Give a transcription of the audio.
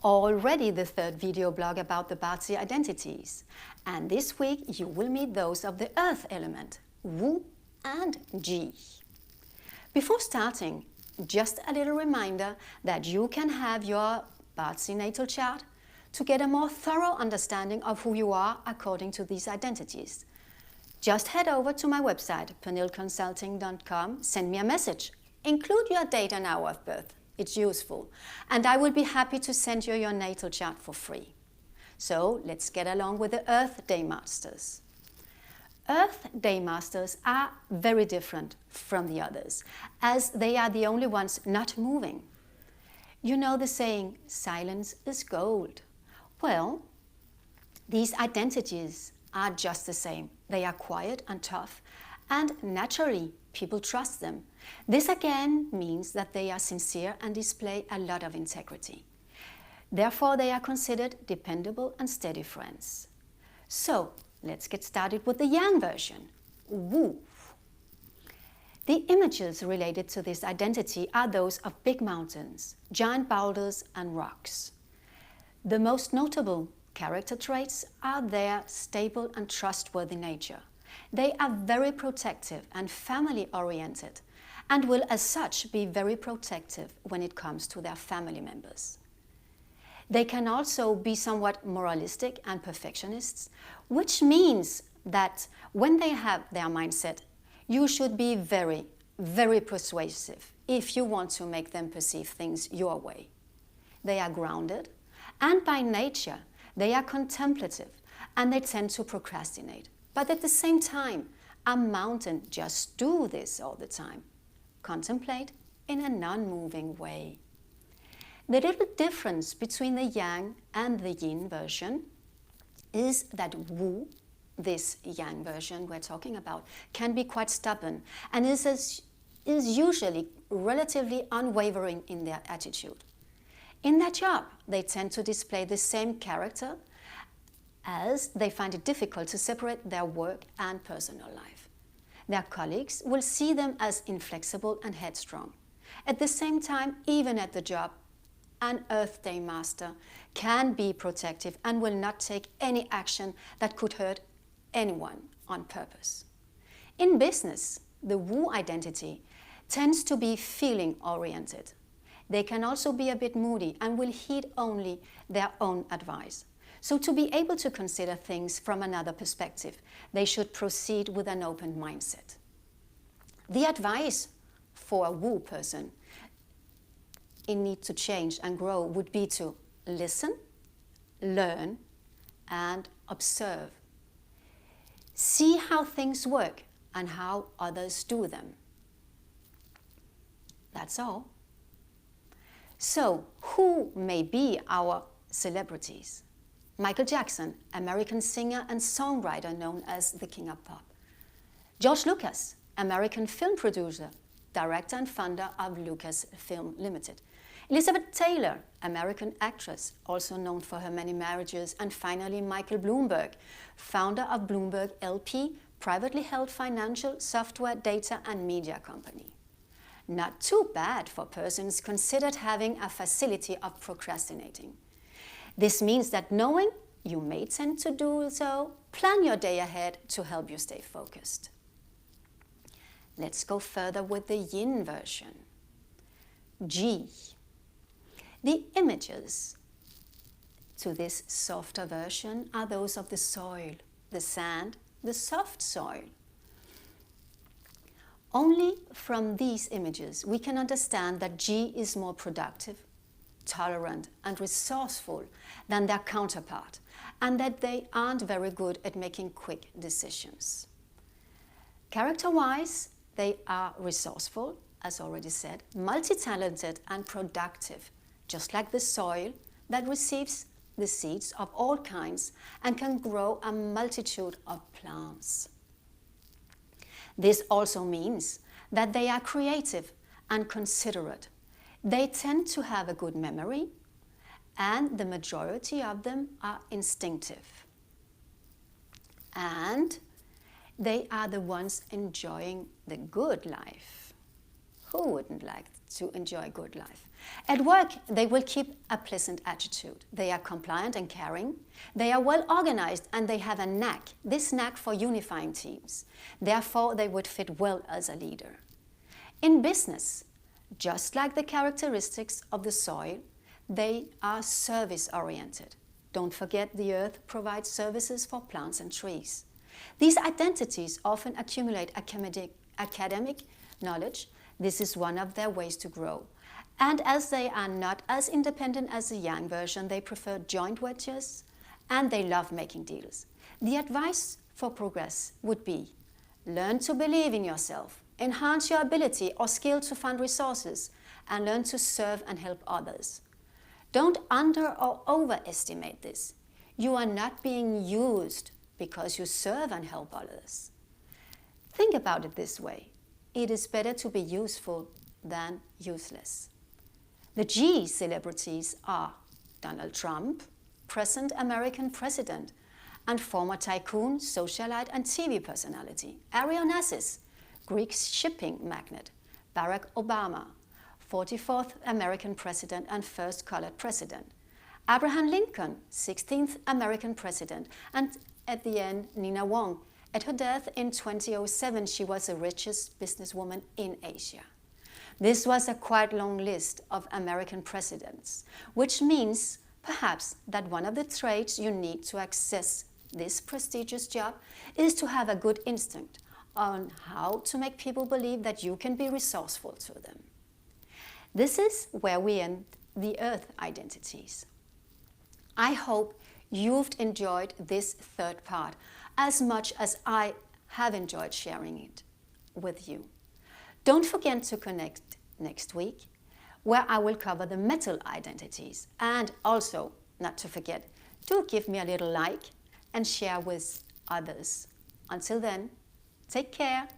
Already the third video blog about the BaZi identities, and this week you will meet those of the earth element, Wu and Ji. Before starting, just a little reminder that you can have your BaZi natal chart to get a more thorough understanding of who you are according to these identities. Just head over to my website, pernilleconsulting.com, send me a message, include your date and hour of birth. It's useful, and I will be happy to send you your natal chart for free. So let's get along with the Earth Day Masters. Earth Day Masters are very different from the others, as they are the only ones not moving. You know the saying, silence is gold. Well, these identities are just the same. They are quiet and tough, and naturally, people trust them. This again means that they are sincere and display a lot of integrity. Therefore, they are considered dependable and steady friends. So, let's get started with the Yang version, Wu. The images related to this identity are those of big mountains, giant boulders and rocks. The most notable character traits are their stable and trustworthy nature. They are very protective and family-oriented, and will as such be very protective when it comes to their family members. They can also be somewhat moralistic and perfectionists, which means that when they have their mindset, you should be very, very persuasive if you want to make them perceive things your way. They are grounded, and by nature, they are contemplative, and they tend to procrastinate. But at the same time, a mountain just do this all the time. Contemplate in a non-moving way. The little difference between the Yang and the Yin version is that Wu, this Yang version we're talking about, can be quite stubborn and is usually relatively unwavering in their attitude. In their job, they tend to display the same character, as they find it difficult to separate their work and personal life. Their colleagues will see them as inflexible and headstrong. At the same time, even at the job, an Earth Day Master can be protective and will not take any action that could hurt anyone on purpose. In business, the Wu identity tends to be feeling-oriented. They can also be a bit moody and will heed only their own advice. So to be able to consider things from another perspective, they should proceed with an open mindset. The advice for a Wu person in need to change and grow would be to listen, learn, and observe. See how things work and how others do them. That's all. So, who may be our celebrities? Michael Jackson, American singer and songwriter known as the King of Pop. George Lucas, American film producer, director and founder of Lucasfilm Limited. Elizabeth Taylor, American actress, also known for her many marriages. And finally, Michael Bloomberg, founder of Bloomberg LP, privately held financial, software, data and media company. Not too bad for persons considered having a facility of procrastinating. This means that knowing you may tend to do so, plan your day ahead to help you stay focused. Let's go further with the Yin version. Ji. The images to this softer version are those of the soil, the sand, the soft soil. Only from these images we can understand that Ji is more productive, tolerant and resourceful than their counterpart, and that they aren't very good at making quick decisions. Character-wise, they are resourceful, as already said, multi-talented and productive, just like the soil that receives the seeds of all kinds and can grow a multitude of plants. This also means that they are creative and considerate. They tend to have a good memory, and the majority of them are instinctive. And They are the ones enjoying the good life. Who wouldn't like to enjoy good life? At work, they will keep a pleasant attitude. They are compliant and caring. They are well organized and they have a knack, this knack for unifying teams. Therefore, they would fit well as a leader. In business, just like the characteristics of the soil, they are service-oriented. Don't forget the earth provides services for plants and trees. These identities often accumulate academic knowledge. This is one of their ways to grow. And as they are not as independent as the yang version, they prefer joint ventures and they love making deals. The advice for progress would be: learn to believe in yourself, enhance your ability or skill to find resources, and learn to serve and help others. Don't under or overestimate this. You are not being used because you serve and help others. Think about it this way: it is better to be useful than useless. The G celebrities are Donald Trump, present American president, and former tycoon, socialite, and TV personality. Arion Assis, Greek shipping magnate. Barack Obama, 44th American president and first colored president. Abraham Lincoln, 16th American president. And at the end, Nina Wong. At her death in 2007, she was the richest businesswoman in Asia. This was a quite long list of American presidents, which means perhaps that one of the traits you need to access this prestigious job is to have a good instinct on how to make people believe that you can be resourceful to them. This is where we end the Earth identities. I hope you've enjoyed this third part as much as I have enjoyed sharing it with you. Don't forget to connect next week, where I will cover the metal identities. And also, not to forget, do give me a little like and share with others. Until then, take care.